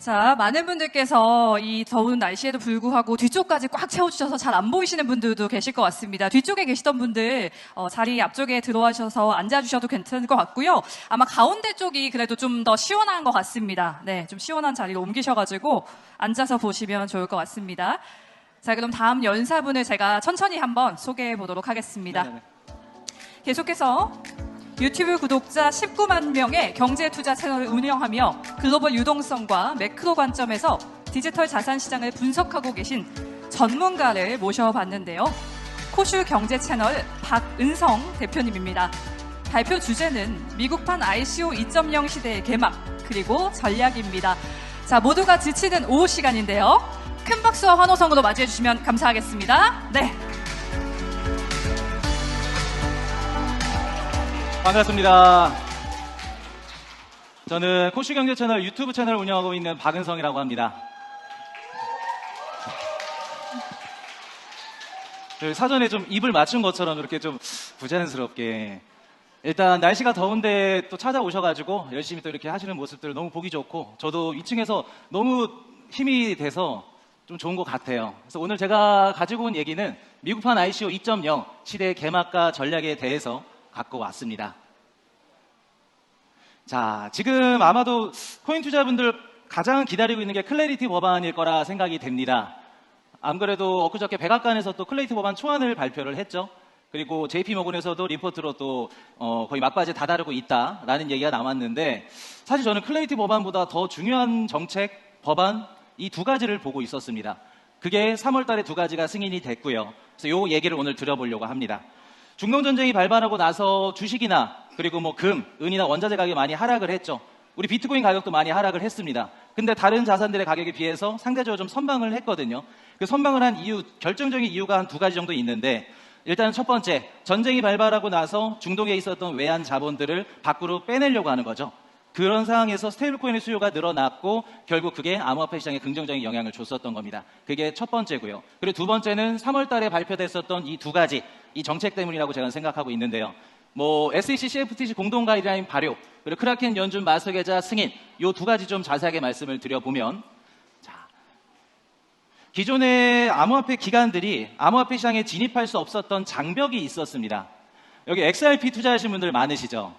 자, 많은 분들께서 이 더운 날씨에도 불구하고 뒤쪽까지 꽉 채워주셔서 잘 안 보이시는 분들도 계실 것 같습니다. 뒤쪽에 계시던 분들 자리 앞쪽에 들어와셔서 앉아주셔도 괜찮을 것 같고요. 아마 가운데 쪽이 그래도 좀 더 시원한 것 같습니다. 네, 좀 시원한 자리로 옮기셔가지고 앉아서 보시면 좋을 것 같습니다. 자, 그럼 다음 연사분을 제가 천천히 한번 소개해 보도록 하겠습니다. 네네. 계속해서 유튜브 구독자 19만 명의 경제투자 채널을 운영하며 글로벌 유동성과 매크로 관점에서 디지털 자산 시장을 분석하고 계신 전문가를 모셔봤는데요. 코슈 경제 채널 박은성 대표님입니다. 발표 주제는 미국판 ICO 2.0 시대의 개막 그리고 전략입니다. 자, 모두가 지치는 오후 시간인데요. 큰 박수와 환호성으로 맞이해 주시면 감사하겠습니다. 네. 반갑습니다. 저는 코슈경제 채널 유튜브 채널을 운영하고 있는 박은성이라고 합니다. 사전에 좀 입을 맞춘 것처럼 이렇게 좀 부자연스럽게 일단 날씨가 더운데 또 찾아오셔가지고 열심히 또 이렇게 하시는 모습들 너무 보기 좋고 저도 2층에서 너무 힘이 돼서 좀 좋은 것 같아요. 그래서 오늘 제가 가지고 온 얘기는 미국판 ICO 2.0 시대의 개막과 전략에 대해서 갖고 왔습니다. 자, 지금 아마도 코인 투자분들 가장 기다리고 있는 게 클래리티 법안일 거라 생각이 됩니다. 안 그래도 엊그저께 백악관에서 또 클래리티 법안 초안을 발표를 했죠. 그리고 JP모건에서도 리포트로 또 거의 막바지에 다다르고 있다라는 얘기가 나왔는데 사실 저는 클래리티 법안보다 더 중요한 정책, 법안 이 두 가지를 보고 있었습니다. 그게 3월 달에 두 가지가 승인이 됐고요. 그래서 요 얘기를 오늘 드려보려고 합니다. 중동전쟁이 발발하고 나서 주식이나 그리고 뭐 금, 은이나 원자재 가격이 많이 하락을 했죠. 우리 비트코인 가격도 많이 하락을 했습니다. 근데 다른 자산들의 가격에 비해서 상대적으로 좀 선방을 했거든요. 그 선방을 한 이유, 결정적인 이유가 한 두 가지 정도 있는데 일단 첫 번째, 전쟁이 발발하고 나서 중동에 있었던 외환 자본들을 밖으로 빼내려고 하는 거죠. 그런 상황에서 스테이블코인의 수요가 늘어났고 결국 그게 암호화폐 시장에 긍정적인 영향을 줬었던 겁니다. 그게 첫 번째고요. 그리고 두 번째는 3월 달에 발표됐었던 이 두 가지, 이 정책 때문이라고 제가 생각하고 있는데요. 뭐 SEC, CFTC 공동 가이드라인 발효, 그리고 크라켄 연준 마스터 계좌 승인, 요 두 가지 좀 자세하게 말씀을 드려보면, 자, 기존의 암호화폐 기관들이 암호화폐 시장에 진입할 수 없었던 장벽이 있었습니다. 여기 XRP 투자하신 분들 많으시죠?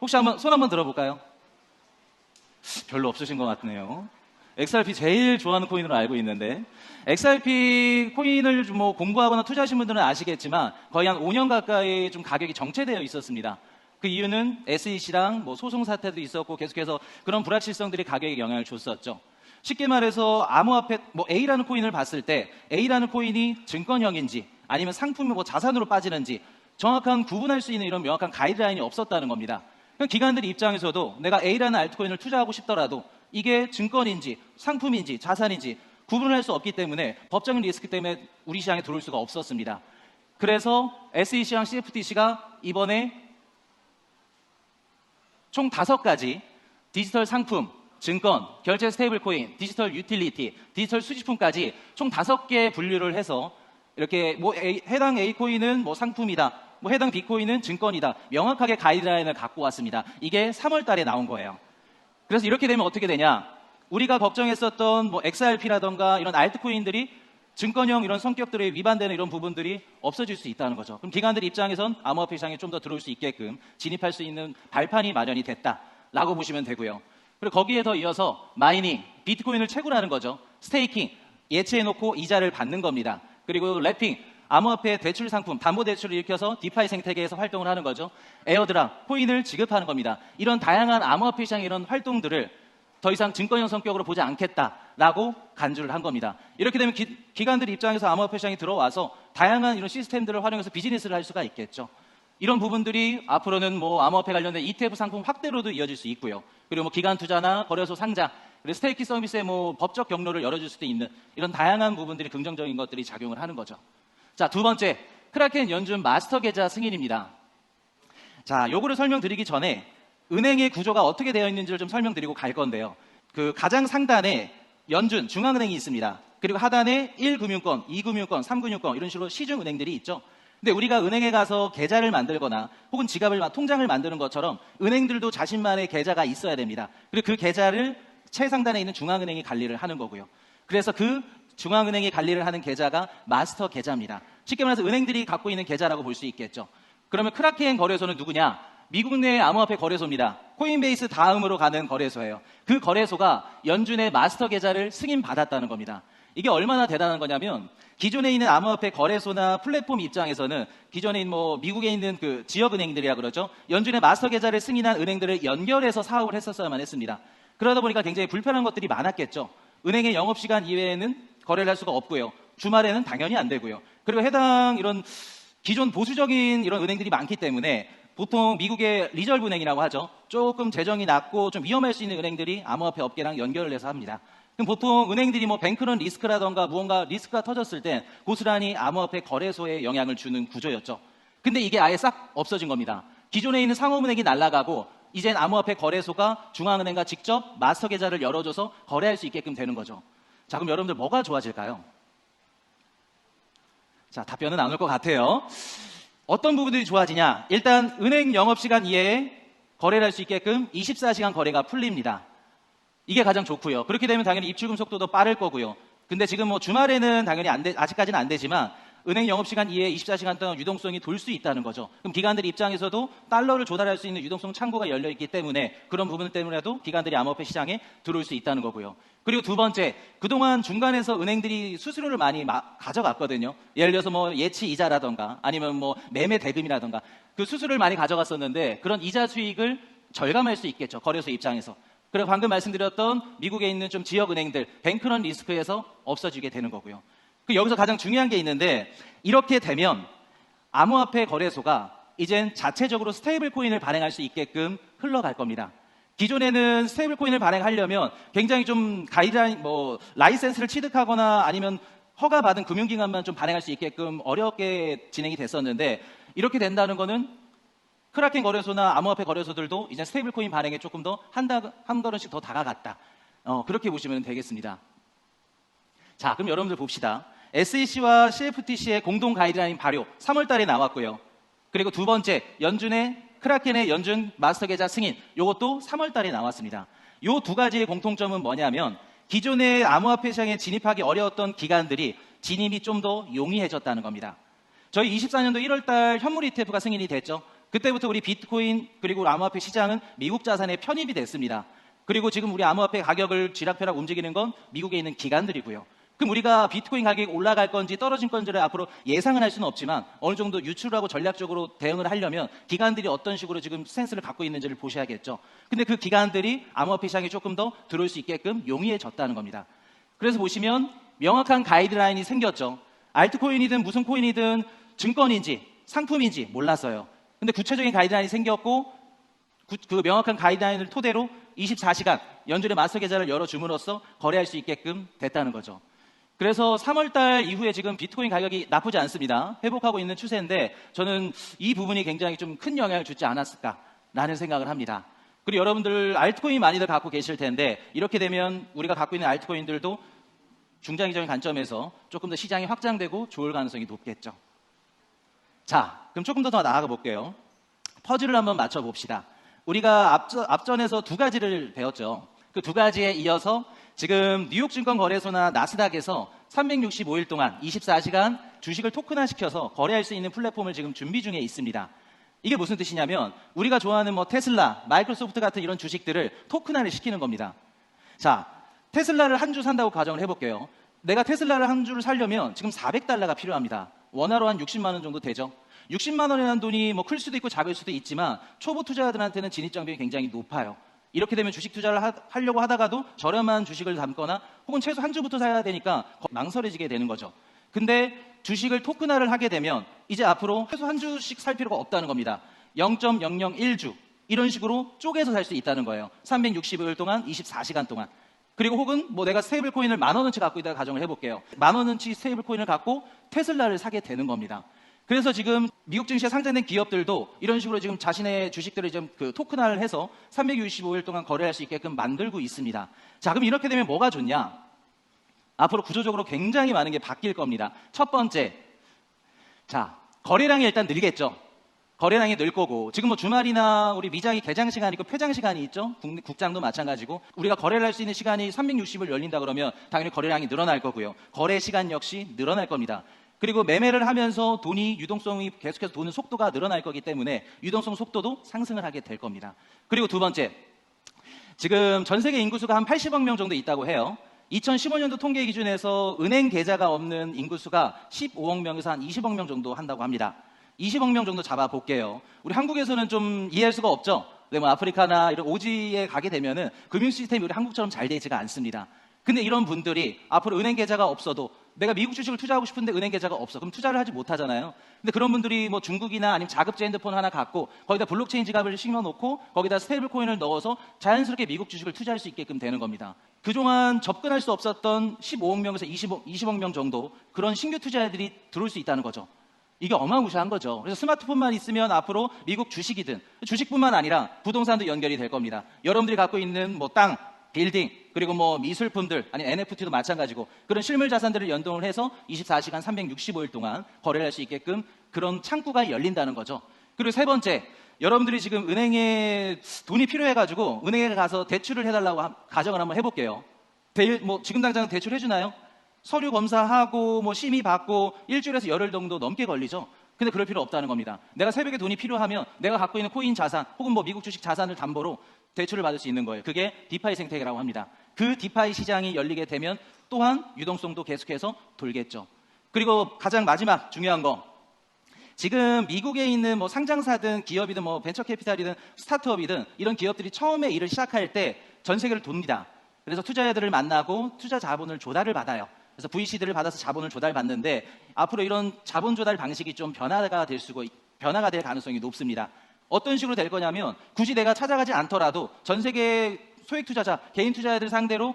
혹시 손 한번 들어볼까요? 별로 없으신 것 같네요. XRP 제일 좋아하는 코인으로 알고 있는데 XRP 코인을 뭐 공부하거나 투자하신 분들은 아시겠지만 거의 한 5년 가까이 좀 가격이 정체되어 있었습니다. 그 이유는 SEC랑 뭐 소송 사태도 있었고 계속해서 그런 불확실성들이 가격에 영향을 줬었죠. 쉽게 말해서 암호화폐 뭐 A라는 코인을 봤을 때 A라는 코인이 증권형인지 아니면 상품이 뭐 자산으로 빠지는지 정확한 구분할 수 있는 이런 명확한 가이드라인이 없었다는 겁니다. 기관들 입장에서도 내가 A라는 알트코인을 투자하고 싶더라도 이게 증권인지 상품인지 자산인지 구분할 수 없기 때문에 법적인 리스크 때문에 우리 시장에 들어올 수가 없었습니다. 그래서 SEC랑 CFTC가 이번에 총 5가지 디지털 상품, 증권, 결제 스테이블코인, 디지털 유틸리티, 디지털 수집품까지 총 5개 분류를 해서 이렇게 뭐 해당 A코인은 뭐 상품이다, 뭐 해당 B코인은 증권이다, 명확하게 가이드라인을 갖고 왔습니다. 이게 3월 달에 나온 거예요. 그래서 이렇게 되면 어떻게 되냐? 우리가 걱정했었던 뭐 XRP라던가 이런 알트코인들이 증권형 이런 성격들에 위반되는 이런 부분들이 없어질 수 있다는 거죠. 그럼 기관들 입장에선 암호화폐 시장에 좀 더 들어올 수 있게끔 진입할 수 있는 발판이 마련이 됐다라고 보시면 되고요. 그리고 거기에 더 이어서 마이닝, 비트코인을 채굴 하는 거죠. 스테이킹, 예치해놓고 이자를 받는 겁니다. 그리고 랩핑, 암호화폐 대출 상품, 담보대출을 일으켜서 디파이 생태계에서 활동을 하는 거죠. 에어드랍, 코인을 지급하는 겁니다. 이런 다양한 암호화폐 시장의 이런 활동들을 더 이상 증권형 성격으로 보지 않겠다라고 간주를 한 겁니다. 이렇게 되면 기관들 입장에서 암호화폐 시장에 들어와서 다양한 이런 시스템들을 활용해서 비즈니스를 할 수가 있겠죠. 이런 부분들이 앞으로는 뭐 암호화폐 관련된 ETF 상품 확대로도 이어질 수 있고요. 그리고 뭐 기관 투자나 거래소 상장, 그리고 스테이킹 서비스의 뭐 법적 경로를 열어줄 수도 있는 이런 다양한 부분들이 긍정적인 것들이 작용을 하는 거죠. 자, 두 번째, 크라켄 연준 마스터 계좌 승인입니다. 자, 요거를 설명드리기 전에 은행의 구조가 어떻게 되어 있는지를 좀 설명드리고 갈 건데요. 그 가장 상단에 연준, 중앙은행이 있습니다. 그리고 하단에 1금융권, 2금융권, 3금융권 이런 식으로 시중은행들이 있죠. 근데 우리가 은행에 가서 계좌를 만들거나 혹은 통장을 만드는 것처럼 은행들도 자신만의 계좌가 있어야 됩니다. 그리고 그 계좌를 최상단에 있는 중앙은행이 관리를 하는 거고요. 그래서 그 중앙은행이 관리를 하는 계좌가 마스터 계좌입니다. 쉽게 말해서 은행들이 갖고 있는 계좌라고 볼 수 있겠죠. 그러면 크라켄 거래소는 누구냐? 미국 내 암호화폐 거래소입니다. 코인베이스 다음으로 가는 거래소예요. 그 거래소가 연준의 마스터 계좌를 승인받았다는 겁니다. 이게 얼마나 대단한 거냐면 기존에 있는 암호화폐 거래소나 플랫폼 입장에서는 기존에 뭐 미국에 있는 그 지역은행들이라 그러죠. 연준의 마스터 계좌를 승인한 은행들을 연결해서 사업을 했었어야만 했습니다. 그러다 보니까 굉장히 불편한 것들이 많았겠죠. 은행의 영업시간 이외에는 거래를 할 수가 없고요. 주말에는 당연히 안 되고요. 그리고 해당 이런 기존 보수적인 이런 은행들이 많기 때문에 보통 미국의 리저브 은행이라고 하죠. 조금 재정이 낮고 좀 위험할 수 있는 은행들이 암호화폐 업계랑 연결을 해서 합니다. 그럼 보통 은행들이 뭐 뱅크런 리스크라던가 무언가 리스크가 터졌을 땐 고스란히 암호화폐 거래소에 영향을 주는 구조였죠. 근데 이게 아예 싹 없어진 겁니다. 기존에 있는 상업은행이 날아가고 이젠 암호화폐 거래소가 중앙은행과 직접 마스터 계좌를 열어줘서 거래할 수 있게끔 되는 거죠. 자, 그럼 여러분들 뭐가 좋아질까요? 자, 답변은 안 올 것 같아요. 어떤 부분들이 좋아지냐? 일단 은행 영업시간 이외에 거래를 할 수 있게끔 24시간 거래가 풀립니다. 이게 가장 좋고요. 그렇게 되면 당연히 입출금 속도도 빠를 거고요. 근데 지금 뭐 주말에는 당연히 아직까지는 안 되지만 은행 영업시간 이외에 24시간 동안 유동성이 돌 수 있다는 거죠. 그럼 기관들 입장에서도 달러를 조달할 수 있는 유동성 창구가 열려있기 때문에 그런 부분 때문에도 기관들이 암호화폐 시장에 들어올 수 있다는 거고요. 그리고 두 번째, 그동안 중간에서 은행들이 수수료를 많이 가져갔거든요. 예를 들어서 뭐 예치 이자라던가 아니면 뭐 매매 대금이라던가 그 수수료를 많이 가져갔었는데 그런 이자 수익을 절감할 수 있겠죠. 거래소 입장에서. 그리고 방금 말씀드렸던 미국에 있는 좀 지역은행들 뱅크런 리스크에서 없어지게 되는 거고요. 여기서 가장 중요한 게 있는데 이렇게 되면 암호화폐 거래소가 이젠 자체적으로 스테이블 코인을 발행할 수 있게끔 흘러갈 겁니다. 기존에는 스테이블 코인을 발행하려면 굉장히 좀 가이드라인, 라이센스를 취득하거나 아니면 허가받은 금융기관만 좀 발행할 수 있게끔 어렵게 진행이 됐었는데 이렇게 된다는 거는 크라켄 거래소나 암호화폐 거래소들도 이제 스테이블 코인 발행에 조금 더 한 걸음씩 더 다가갔다. 그렇게 보시면 되겠습니다. 자, 그럼 여러분들 봅시다. SEC와 CFTC의 공동 가이드라인 발효 3월 달에 나왔고요. 그리고 두 번째, 크라켄의 연준 마스터 계좌 승인, 이것도 3월 달에 나왔습니다. 이 두 가지의 공통점은 뭐냐면 기존의 암호화폐 시장에 진입하기 어려웠던 기관들이 진입이 좀 더 용이해졌다는 겁니다. 저희 24년도 1월 달 현물 ETF가 승인이 됐죠. 그때부터 우리 비트코인 그리고 암호화폐 시장은 미국 자산에 편입이 됐습니다. 그리고 지금 우리 암호화폐 가격을 쥐락펴락 움직이는 건 미국에 있는 기관들이고요. 그럼 우리가 비트코인 가격이 올라갈 건지 떨어질 건지를 앞으로 예상은 할 수는 없지만 어느 정도 유출하고 전략적으로 대응을 하려면 기관들이 어떤 식으로 지금 스탠스를 갖고 있는지를 보셔야겠죠. 근데 그 기관들이 암호화폐 시장에 조금 더 들어올 수 있게끔 용이해졌다는 겁니다. 그래서 보시면 명확한 가이드라인이 생겼죠. 알트코인이든 무슨 코인이든 증권인지 상품인지 몰랐어요. 근데 구체적인 가이드라인이 생겼고 그 명확한 가이드라인을 토대로 24시간 연준의 마스터 계좌를 열어줌으로써 거래할 수 있게끔 됐다는 거죠. 그래서 3월달 이후에 지금 비트코인 가격이 나쁘지 않습니다. 회복하고 있는 추세인데 저는 이 부분이 굉장히 좀 큰 영향을 주지 않았을까라는 생각을 합니다. 그리고 여러분들 알트코인 많이들 갖고 계실 텐데 이렇게 되면 우리가 갖고 있는 알트코인들도 중장기적인 관점에서 조금 더 시장이 확장되고 좋을 가능성이 높겠죠. 자, 그럼 조금 더 나아가 볼게요. 퍼즐을 한번 맞춰봅시다. 우리가 앞전에서 두 가지를 배웠죠. 그 두 가지에 이어서 지금 뉴욕 증권거래소나 나스닥에서 365일 동안 24시간 주식을 토큰화시켜서 거래할 수 있는 플랫폼을 지금 준비 중에 있습니다. 이게 무슨 뜻이냐면 우리가 좋아하는 테슬라, 마이크로소프트 같은 이런 주식들을 토큰화를 시키는 겁니다. 자, 테슬라를 한 주 산다고 가정을 해볼게요. 내가 테슬라를 한 주를 사려면 지금 $400가 필요합니다. 원화로 한 60만 원 정도 되죠. 60만 원이라는 돈이 클 수도 있고 작을 수도 있지만 초보 투자자들한테는 진입장벽이 굉장히 높아요. 이렇게 되면 주식 투자를 하려고 하다가도 저렴한 주식을 담거나 혹은 최소 한 주부터 사야 되니까 망설여지게 되는 거죠. 근데 주식을 토큰화를 하게 되면 이제 앞으로 최소 한 주씩 살 필요가 없다는 겁니다. 0.001주 이런 식으로 쪼개서 살 수 있다는 거예요. 365일 동안 24시간 동안. 그리고 혹은 내가 스테이블 코인을 10,000원어치 갖고 있다가 가정을 해볼게요. 10,000원어치 스테이블 코인을 갖고 테슬라를 사게 되는 겁니다. 그래서 지금 미국 증시에 상장된 기업들도 이런 식으로 지금 자신의 주식들을 좀 토큰화를 해서 365일 동안 거래할 수 있게끔 만들고 있습니다. 자, 그럼 이렇게 되면 뭐가 좋냐? 앞으로 구조적으로 굉장히 많은 게 바뀔 겁니다. 첫 번째, 자, 거래량이 일단 늘겠죠. 거래량이 늘 거고, 지금 뭐 주말이나 우리 미장이 개장 시간이 있고 폐장 시간이 있죠. 국장도 마찬가지고, 우리가 거래를 할 수 있는 시간이 360일 열린다 그러면 당연히 거래량이 늘어날 거고요. 거래 시간 역시 늘어날 겁니다. 그리고 매매를 하면서 돈이 유동성이 계속해서 도는 속도가 늘어날 거기 때문에 유동성 속도도 상승을 하게 될 겁니다. 그리고 두 번째, 지금 전 세계 인구수가 한 80억 명 정도 있다고 해요. 2015년도 통계 기준에서 은행 계좌가 없는 인구수가 15억 명에서 한 20억 명 정도 한다고 합니다. 20억 명 정도 잡아볼게요. 우리 한국에서는 좀 이해할 수가 없죠. 네, 뭐 아프리카나 이런 오지에 가게 되면은 금융 시스템이 우리 한국처럼 잘 되지가 않습니다. 근데 이런 분들이 앞으로 은행 계좌가 없어도 내가 미국 주식을 투자하고 싶은데 은행 계좌가 없어. 그럼 투자를 하지 못하잖아요. 근데 그런 분들이 뭐 중국이나 아니면 자급제 핸드폰 하나 갖고 거기다 블록체인 지갑을 심어놓고 거기다 스테이블 코인을 넣어서 자연스럽게 미국 주식을 투자할 수 있게끔 되는 겁니다. 그동안 접근할 수 없었던 15억 명에서 20억 명 정도 그런 신규 투자자들이 들어올 수 있다는 거죠. 이게 어마무시한 거죠. 그래서 스마트폰만 있으면 앞으로 미국 주식이든 주식뿐만 아니라 부동산도 연결이 될 겁니다. 여러분들이 갖고 있는 뭐 땅, 빌딩, 그리고 뭐 미술품들, 아니 NFT도 마찬가지고 그런 실물 자산들을 연동을 해서 24시간 365일 동안 거래를 할 수 있게끔 그런 창구가 열린다는 거죠. 그리고 세 번째, 여러분들이 지금 은행에 돈이 필요해가지고 은행에 가서 대출을 해달라고 가정을 한번 해볼게요. 뭐 지금 당장 대출 해주나요? 서류 검사하고 뭐 심의 받고 일주일에서 열흘 정도 넘게 걸리죠. 근데 그럴 필요 없다는 겁니다. 내가 새벽에 돈이 필요하면 내가 갖고 있는 코인 자산 혹은 뭐 미국 주식 자산을 담보로 대출을 받을 수 있는 거예요. 그게 디파이 생태계라고 합니다. 그 디파이 시장이 열리게 되면 또한 유동성도 계속해서 돌겠죠. 그리고 가장 마지막 중요한 거, 지금 미국에 있는 뭐 상장사든 기업이든 뭐 벤처캐피탈이든 스타트업이든 이런 기업들이 처음에 일을 시작할 때 전 세계를 돕니다. 그래서 투자자들을 만나고 투자 자본을 조달을 받아요. 그래서 VC들을 받아서 자본을 조달받는데 앞으로 이런 자본 조달 방식이 좀 변화가 될 가능성이 높습니다. 어떤 식으로 될 거냐면 굳이 내가 찾아가지 않더라도 전 세계 소액 투자자, 개인 투자자들 상대로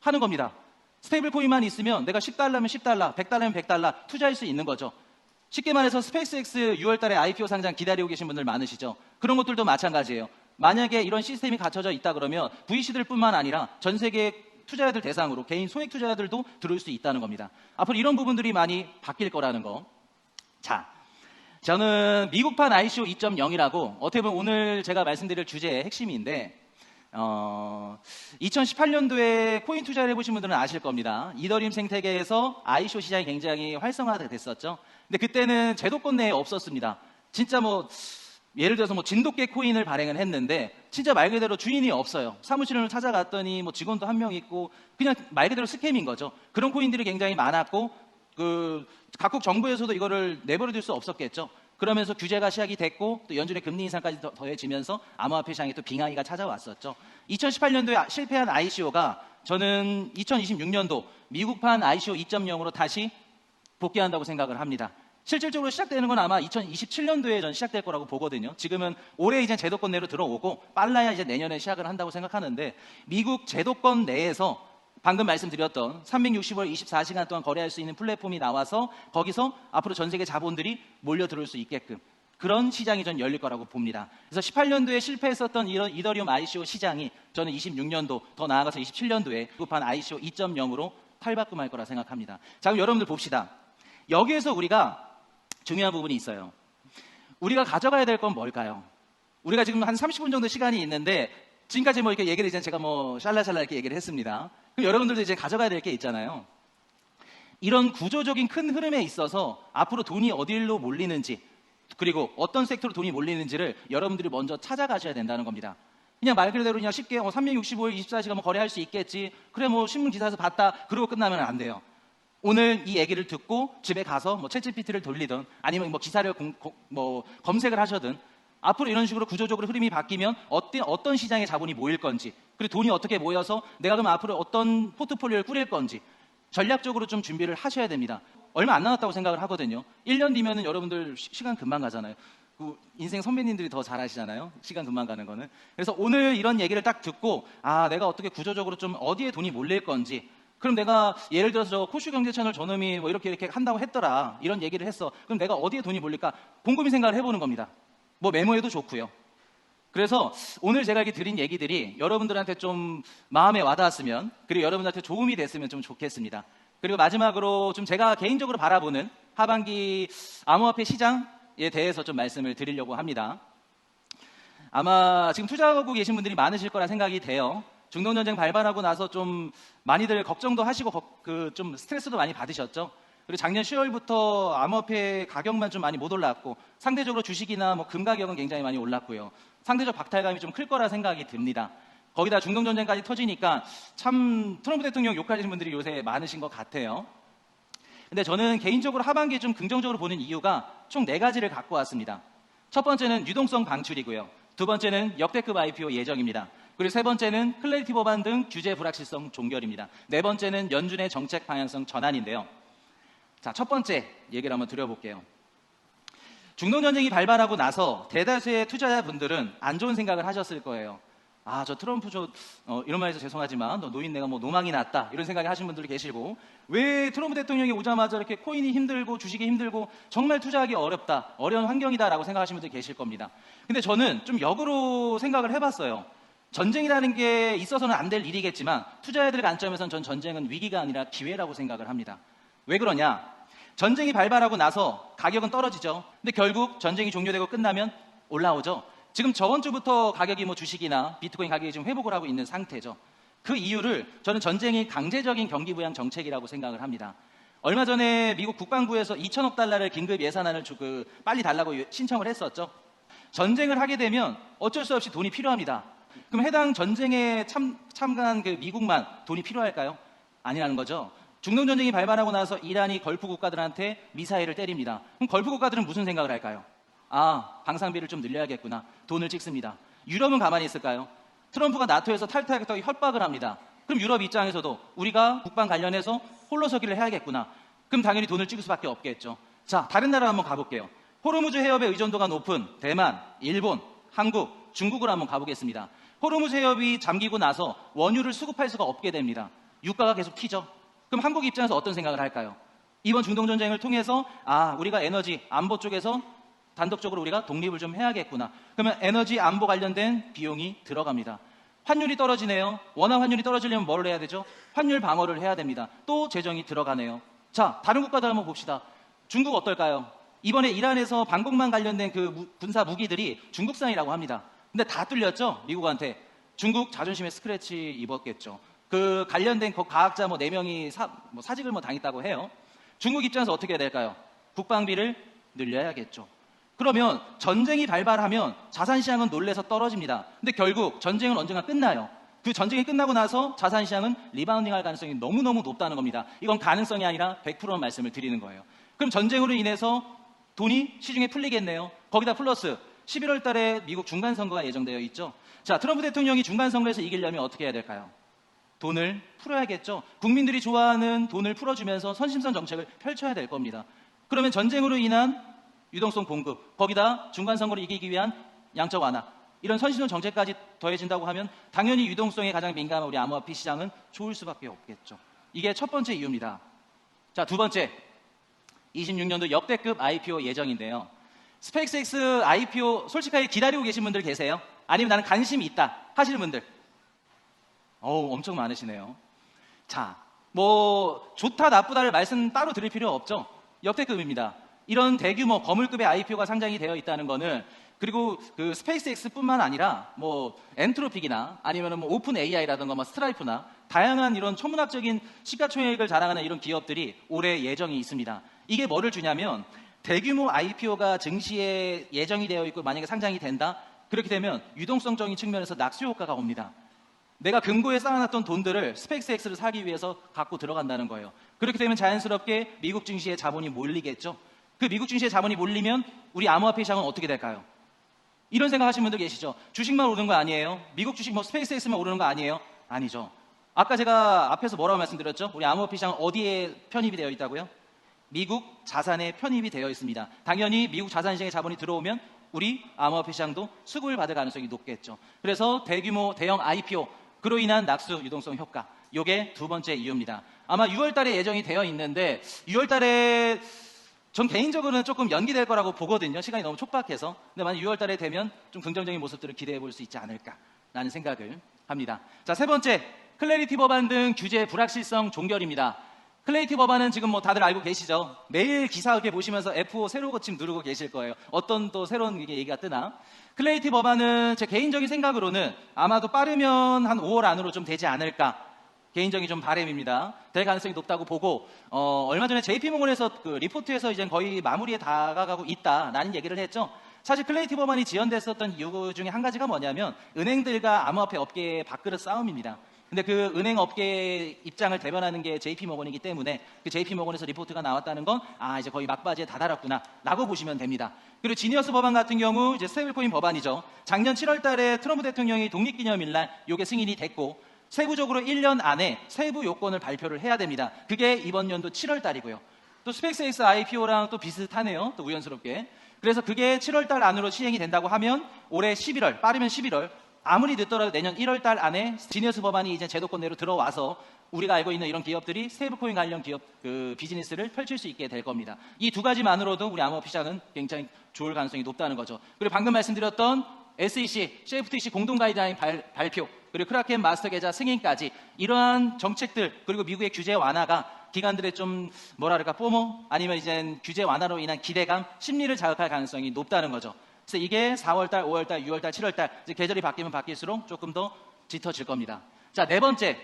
하는 겁니다. 스테이블 코인만 있으면 내가 10달러면 10달러, 100달러면 100달러 투자할 수 있는 거죠. 쉽게 말해서 스페이스X 6월 달에 IPO 상장 기다리고 계신 분들 많으시죠. 그런 것들도 마찬가지예요. 만약에 이런 시스템이 갖춰져 있다 그러면 VC들 뿐만 아니라 전 세계 투자자들 대상으로 개인 소액 투자자들도 들어올 수 있다는 겁니다. 앞으로 이런 부분들이 많이 바뀔 거라는 거. 자, 저는 미국판 ICO 2.0이라고 어떻게 보면 오늘 제가 말씀드릴 주제의 핵심인데 2018년도에 코인 투자를 해보신 분들은 아실 겁니다. 이더리움 생태계에서 ICO 시장이 굉장히 활성화가 됐었죠. 근데 그때는 제도권 내에 없었습니다. 진짜 뭐 예를 들어서 뭐 진돗개 코인을 발행을 했는데 진짜 말 그대로 주인이 없어요. 사무실을 찾아갔더니 뭐 직원도 한 명 있고 그냥 말 그대로 스캠인 거죠. 그런 코인들이 굉장히 많았고 그 각국 정부에서도 이거를 내버려 둘 수 없었겠죠. 그러면서 규제가 시작이 됐고 또 연준의 금리 인상까지 더해지면서 암호화폐 시장에 또 빙하기가 찾아왔었죠. 2018년도에 실패한 ICO가 저는 2026년도 미국판 ICO 2.0으로 다시 복귀한다고 생각을 합니다. 실질적으로 시작되는 건 아마 2027년도에 전 시작될 거라고 보거든요. 지금은 올해 이제 제도권 내로 들어오고 빨라야 이제 내년에 시작을 한다고 생각하는데 미국 제도권 내에서 방금 말씀드렸던 365일 24시간 동안 거래할 수 있는 플랫폼이 나와서 거기서 앞으로 전 세계 자본들이 몰려 들어올 수 있게끔 그런 시장이 전 열릴 거라고 봅니다. 그래서 18년도에 실패했었던 이런 이더리움 ICO 시장이 저는 26년도 더 나아가서 27년도에 미국판 ICO 2.0으로 탈바꿈할 거라 생각합니다. 자, 그럼 여러분들 봅시다. 여기에서 우리가 중요한 부분이 있어요. 우리가 가져가야 될 건 뭘까요? 우리가 지금 한 30분 정도 시간이 있는데 지금까지 뭐 이렇게 얘기를 이제 제가 뭐 샬라샬라 이렇게 얘기를 했습니다. 그럼 여러분들도 이제 가져가야 될 게 있잖아요. 이런 구조적인 큰 흐름에 있어서 앞으로 돈이 어디로 몰리는지 그리고 어떤 섹터로 돈이 몰리는지를 여러분들이 먼저 찾아가셔야 된다는 겁니다. 그냥 말 그대로 그냥 쉽게 365일 24시간 뭐 거래할 수 있겠지. 그래 뭐 신문 기사에서 봤다. 그러고 끝나면 안 돼요. 오늘 이 얘기를 듣고 집에 가서 뭐 챗GPT를 돌리든 아니면 뭐 기사를 검색을 하셔든 앞으로 이런 식으로 구조적으로 흐름이 바뀌면 어떤 시장에 자본이 모일 건지 그리고 돈이 어떻게 모여서 내가 그럼 앞으로 어떤 포트폴리오를 꾸릴 건지 전략적으로 좀 준비를 하셔야 됩니다. 얼마 안 남았다고 생각을 하거든요. 1년 뒤면은 여러분들 시간 금방 가잖아요. 그 인생 선배님들이 더 잘 아시잖아요. 시간 금방 가는 거는. 그래서 오늘 이런 얘기를 딱 듣고 내가 어떻게 구조적으로 좀 어디에 돈이 몰릴 건지 그럼 내가 예를 들어서 코슈경제 채널 저놈이 뭐 이렇게 한다고 했더라. 이런 얘기를 했어. 그럼 내가 어디에 돈이 몰릴까? 곰곰이 생각을 해보는 겁니다. 뭐 메모해도 좋고요. 그래서 오늘 제가 이렇게 드린 얘기들이 여러분들한테 좀 마음에 와닿았으면 그리고 여러분한테 도움이 됐으면 좀 좋겠습니다. 그리고 마지막으로 좀 제가 개인적으로 바라보는 하반기 암호화폐 시장에 대해서 좀 말씀을 드리려고 합니다. 아마 지금 투자하고 계신 분들이 많으실 거라 생각이 돼요. 중동전쟁 발발하고 나서 좀 많이들 걱정도 하시고 좀 스트레스도 많이 받으셨죠. 그리고 작년 10월부터 암호화폐 가격만 좀 많이 못 올랐고 상대적으로 주식이나 뭐 금 가격은 굉장히 많이 올랐고요. 상대적 박탈감이 좀 클 거라 생각이 듭니다. 거기다 중동전쟁까지 터지니까 참 트럼프 대통령 욕하시는 분들이 요새 많으신 것 같아요. 근데 저는 개인적으로 하반기에 좀 긍정적으로 보는 이유가 총 4가지를 갖고 왔습니다. 첫 번째는 유동성 방출이고요. 두 번째는 역대급 IPO 예정입니다. 그리고 세 번째는 클래리티 법안 등 규제 불확실성 종결입니다. 네 번째는 연준의 정책 방향성 전환인데요. 자, 첫 번째 얘기를 한번 드려볼게요. 중동전쟁이 발발하고 나서 대다수의 투자자분들은 안 좋은 생각을 하셨을 거예요. 아, 저 트럼프 이런 말해서 죄송하지만 노인네가 뭐 노망이 났다 이런 생각이 하시는 분들이 계시고, 왜 트럼프 대통령이 오자마자 이렇게 코인이 힘들고 주식이 힘들고 정말 투자하기 어렵다, 어려운 환경이다라고 생각하시는 분들이 계실 겁니다. 근데 저는 좀 역으로 생각을 해봤어요. 전쟁이라는 게 있어서는 안 될 일이겠지만 투자자들의 관점에서는 전 전쟁은 위기가 아니라 기회라고 생각을 합니다. 왜 그러냐? 전쟁이 발발하고 나서 가격은 떨어지죠. 근데 결국 전쟁이 종료되고 끝나면 올라오죠. 지금 저번 주부터 가격이 뭐 주식이나 비트코인 가격이 지금 회복을 하고 있는 상태죠. 그 이유를 저는 전쟁이 강제적인 경기 부양 정책이라고 생각을 합니다. 얼마 전에 미국 국방부에서 2천억 달러를 긴급 예산안을 빨리 달라고 신청을 했었죠. 전쟁을 하게 되면 어쩔 수 없이 돈이 필요합니다. 그럼 해당 전쟁에 참가한 그 미국만 돈이 필요할까요? 아니라는 거죠. 중동전쟁이 발발하고 나서 이란이 걸프 국가들한테 미사일을 때립니다. 그럼 걸프 국가들은 무슨 생각을 할까요? 아, 방산비를 좀 늘려야겠구나. 돈을 찍습니다. 유럽은 가만히 있을까요? 트럼프가 나토에서 탈퇴하겠다고 협박을 합니다. 그럼 유럽 입장에서도 우리가 국방 관련해서 홀로 서기를 해야겠구나. 그럼 당연히 돈을 찍을 수밖에 없겠죠. 자, 다른 나라 한번 가볼게요. 호르무즈 해협의 의존도가 높은 대만, 일본, 한국, 중국으로 한번 가보겠습니다. 호르무즈 해협이 잠기고 나서 원유를 수급할 수가 없게 됩니다. 유가가 계속 튀죠. 그럼 한국 입장에서 어떤 생각을 할까요? 이번 중동전쟁을 통해서 우리가 에너지 안보 쪽에서 단독적으로 우리가 독립을 좀 해야겠구나. 그러면 에너지 안보 관련된 비용이 들어갑니다. 환율이 떨어지네요. 원화 환율이 떨어지려면 뭘 해야 되죠? 환율 방어를 해야 됩니다. 또 재정이 들어가네요. 자, 다른 국가들 한번 봅시다. 중국 어떨까요? 이번에 이란에서 방공망 관련된 그 군사 무기들이 중국산이라고 합니다. 근데 다 뚫렸죠? 미국한테. 중국 자존심에 스크래치 입었겠죠. 그 관련된 과학자 4명이 사직을 당했다고 해요. 중국 입장에서 어떻게 해야 될까요? 국방비를 늘려야겠죠. 그러면 전쟁이 발발하면 자산시장은 놀래서 떨어집니다. 근데 결국 전쟁은 언젠가 끝나요. 그 전쟁이 끝나고 나서 자산시장은 리바운딩할 가능성이 너무너무 높다는 겁니다. 이건 가능성이 아니라 100%는 말씀을 드리는 거예요. 그럼 전쟁으로 인해서 돈이 시중에 풀리겠네요. 거기다 플러스 11월 달에 미국 중간선거가 예정되어 있죠. 자, 트럼프 대통령이 중간선거에서 이기려면 어떻게 해야 될까요? 돈을 풀어야겠죠. 국민들이 좋아하는 돈을 풀어주면서 선심선 정책을 펼쳐야 될 겁니다. 그러면 전쟁으로 인한 유동성 공급, 거기다 중간선거를 이기기 위한 양적 완화, 이런 선심선 정책까지 더해진다고 하면 당연히 유동성에 가장 민감한 우리 암호화폐 시장은 좋을 수밖에 없겠죠. 이게 첫 번째 이유입니다. 자, 두 번째, 26년도 역대급 IPO 예정인데요. 스페이스X IPO 솔직하게 기다리고 계신 분들 계세요? 아니면 나는 관심이 있다 하시는 분들? 엄청 많으시네요. 자, 좋다 나쁘다를 말씀 따로 드릴 필요 없죠. 역대급입니다. 이런 대규모 거물급의 IPO가 상장이 되어 있다는 거는, 그리고 그 스페이스X뿐만 아니라 엔트로픽이나 아니면 오픈 AI라든가 스트라이프나 다양한 이런 천문학적인 시가총액을 자랑하는 이런 기업들이 올해 예정이 있습니다. 이게 뭐를 주냐면, 대규모 IPO가 증시에 예정이 되어 있고 만약에 상장이 된다? 그렇게 되면 유동성적인 측면에서 낙수 효과가 옵니다. 내가 금고에 쌓아놨던 돈들을 스페이스X를 사기 위해서 갖고 들어간다는 거예요. 그렇게 되면 자연스럽게 미국 증시에 자본이 몰리겠죠. 그 미국 증시에 자본이 몰리면 우리 암호화폐 시장은 어떻게 될까요? 이런 생각 하시는 분들 계시죠? 주식만 오르는 거 아니에요? 미국 주식 스페이스X만 오르는 거 아니에요? 아니죠. 아까 제가 앞에서 뭐라고 말씀드렸죠? 우리 암호화폐 시장은 어디에 편입이 되어 있다고요? 미국 자산에 편입이 되어 있습니다. 당연히 미국 자산 시장에 자본이 들어오면 우리 암호화폐 시장도 수급을 받을 가능성이 높겠죠. 그래서 대규모 대형 IPO, 그로 인한 낙수 유동성 효과, 이게 두 번째 이유입니다. 아마 6월 달에 예정이 되어 있는데 6월 달에 전 개인적으로는 조금 연기될 거라고 보거든요. 시간이 너무 촉박해서. 근데 만약 6월 달에 되면 좀 긍정적인 모습들을 기대해 볼 수 있지 않을까라는 생각을 합니다. 자, 세 번째, 클래리티 법안 등 규제 불확실성 종결입니다. 클레이티 법안은 지금 뭐 다들 알고 계시죠? 매일 기사 이렇게 보시면서 F5 새로 고침 누르고 계실 거예요. 어떤 또 새로운 얘기가 뜨나? 클레이티 법안은 제 개인적인 생각으로는 아마도 빠르면 한 5월 안으로 좀 되지 않을까. 개인적인 좀 바람입니다. 될 가능성이 높다고 보고, 얼마 전에 JP모건에서 그 리포트에서 이제 거의 마무리에 다가가고 있다라는 얘기를 했죠. 사실 클레이티 법안이 지연됐었던 이유 중에 한 가지가 뭐냐면 은행들과 암호화폐 업계의 밥그릇 싸움입니다. 근데 그 은행 업계 입장을 대변하는 게 JP모건이기 때문에 그 JP모건에서 리포트가 나왔다는 건 이제 거의 막바지에 다다랐구나 라고 보시면 됩니다. 그리고 지니어스 법안 같은 경우 이제 스테이블코인 법안이죠. 작년 7월 달에 트럼프 대통령이 독립기념일날 요게 승인이 됐고 세부적으로 1년 안에 세부 요건을 발표를 해야 됩니다. 그게 이번 연도 7월 달이고요. 또 스펙스X IPO랑 또 비슷하네요. 또 우연스럽게. 그래서 그게 7월 달 안으로 시행이 된다고 하면 올해 11월, 빠르면 11월, 아무리 늦더라도 내년 1월 달 안에 지니어스 법안이 이제 제도권 내로 들어와서 우리가 알고 있는 이런 기업들이 스테이블코인 관련 기업 그 비즈니스를 펼칠 수 있게 될 겁니다. 이 두 가지만으로도 우리 암호화폐 시장은 굉장히 좋을 가능성이 높다는 거죠. 그리고 방금 말씀드렸던 SEC, CFTC 공동 가이드라인 발표, 그리고 크라켄 마스터 계좌 승인까지 이러한 정책들 그리고 미국의 규제 완화가 기관들의 좀 뭐랄까 포모 아니면 이제 규제 완화로 인한 기대감, 심리를 자극할 가능성이 높다는 거죠. 그래서 이게 4월달, 5월달, 6월달, 7월달 이제 계절이 바뀌면 바뀔수록 조금 더 짙어질 겁니다. 자, 네 번째.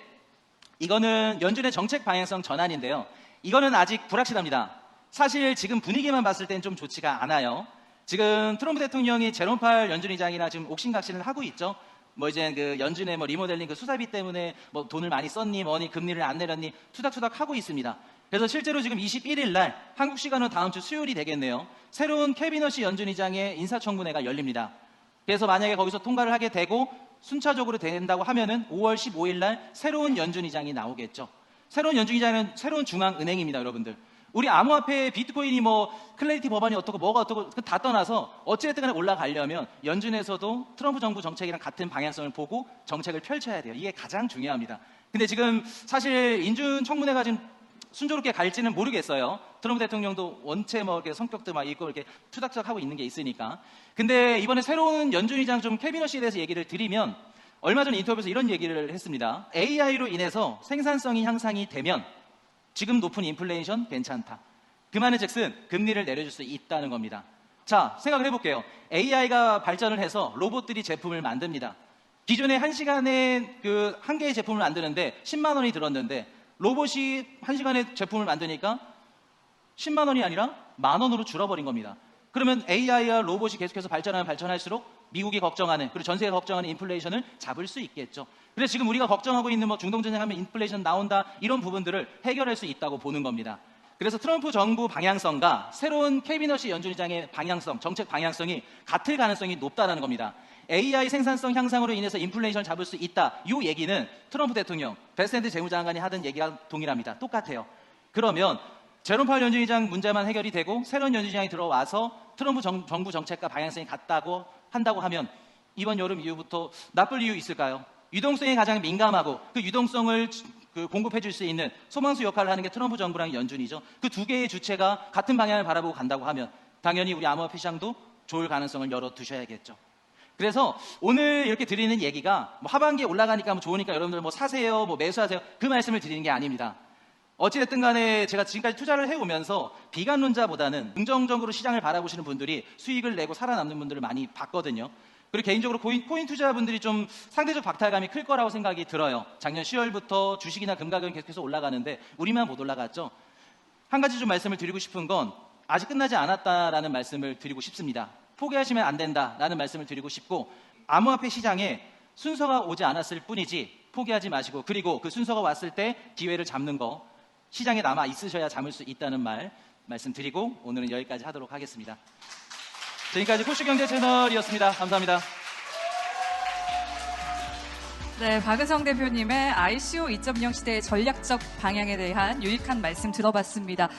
이거는 연준의 정책 방향성 전환인데요. 이거는 아직 불확실합니다. 사실 지금 분위기만 봤을 땐 좀 좋지가 않아요. 지금 트럼프 대통령이 제롬 파월 연준 의장이나 지금 옥신각신을 하고 있죠. 뭐 이제 그 연준의 뭐 리모델링 그 수사비 때문에 뭐 돈을 많이 썼니 뭐니 금리를 안 내렸니 투닥투닥 하고 있습니다. 그래서 실제로 지금 21일 날 한국 시간으로 다음 주 수요일이 되겠네요. 새로운 캐비너시 연준 의장의 인사청문회가 열립니다. 그래서 만약에 거기서 통과를 하게 되고 순차적으로 된다고 하면은 5월 15일 날 새로운 연준 의장이 나오겠죠. 새로운 연준 의장은 새로운 중앙은행입니다, 여러분들. 우리 암호화폐 비트코인이 뭐 클레리티 법안이 어떻고 뭐가 어떻고 다 떠나서 어찌됐든 간에 올라가려면 연준에서도 트럼프 정부 정책이랑 같은 방향성을 보고 정책을 펼쳐야 돼요. 이게 가장 중요합니다. 근데 지금 사실 인준 청문회가 지금 순조롭게 갈지는 모르겠어요. 트럼프 대통령도 원체 뭐 이렇게 성격도 막 있고 이렇게 투닥투닥 하고 있는 게 있으니까. 근데 이번에 새로운 연준 의장 좀 캐비너시에 대해서 얘기를 드리면 얼마 전 인터뷰에서 이런 얘기를 했습니다. AI로 인해서 생산성이 향상이 되면 지금 높은 인플레이션 괜찮다. 그 말은 즉슨 금리를 내려줄 수 있다는 겁니다. 자, 생각을 해볼게요. AI가 발전을 해서 로봇들이 제품을 만듭니다. 기존에 1시간에 그 한 개의 제품을 만드는데 10만 원이 들었는데 로봇이 1시간에 제품을 만드니까 10만 원이 아니라 만 원으로 줄어버린 겁니다. 그러면 AI와 로봇이 계속해서 발전하면 발전할수록 미국이 걱정하는 그리고 전 세계가 걱정하는 인플레이션을 잡을 수 있겠죠. 그래서 지금 우리가 걱정하고 있는 뭐 중동전쟁하면 인플레이션 나온다 이런 부분들을 해결할 수 있다고 보는 겁니다. 그래서 트럼프 정부 방향성과 새로운 캐비너시 연준 의장의 방향성, 정책 방향성이 같을 가능성이 높다는 겁니다. AI 생산성 향상으로 인해서 인플레이션을 잡을 수 있다. 이 얘기는 트럼프 대통령, 베센트 재무장관이 하던 얘기가 동일합니다. 똑같아요. 그러면 제롬 파월 연준 의장 문제만 해결이 되고 새로운 연준 의장이 들어와서 트럼프 정부 정책과 방향성이 같다고 한다고 하면 이번 여름 이후부터 나쁠 이유 있을까요? 유동성에 가장 민감하고 그 유동성을 공급해 줄 수 있는 소망수 역할을 하는 게 트럼프 정부랑 연준이죠. 그 두 개의 주체가 같은 방향을 바라보고 간다고 하면 당연히 우리 암호화폐 시장도 좋을 가능성을 열어두셔야겠죠. 그래서 오늘 이렇게 드리는 얘기가 뭐 하반기에 올라가니까 뭐 좋으니까 여러분들 뭐 사세요, 뭐 매수하세요 그 말씀을 드리는 게 아닙니다. 어찌됐든 간에 제가 지금까지 투자를 해오면서 비관론자보다는 긍정적으로 시장을 바라보시는 분들이 수익을 내고 살아남는 분들을 많이 봤거든요. 그리고 개인적으로 코인 투자분들이 좀 상대적 박탈감이 클 거라고 생각이 들어요. 작년 10월부터 주식이나 금 가격이 계속해서 올라가는데 우리만 못 올라갔죠. 한 가지 좀 말씀을 드리고 싶은 건 아직 끝나지 않았다라는 말씀을 드리고 싶습니다. 포기하시면 안 된다라는 말씀을 드리고 싶고 암호화폐 시장에 순서가 오지 않았을 뿐이지 포기하지 마시고 그리고 그 순서가 왔을 때 기회를 잡는 거 시장에 남아 있으셔야 잡을 수 있다는 말씀드리고 오늘은 여기까지 하도록 하겠습니다. 지금까지 포슈경제 채널이었습니다. 감사합니다. 네, 박은성 대표님의 ICO 2.0 시대의 전략적 방향에 대한 유익한 말씀 들어봤습니다.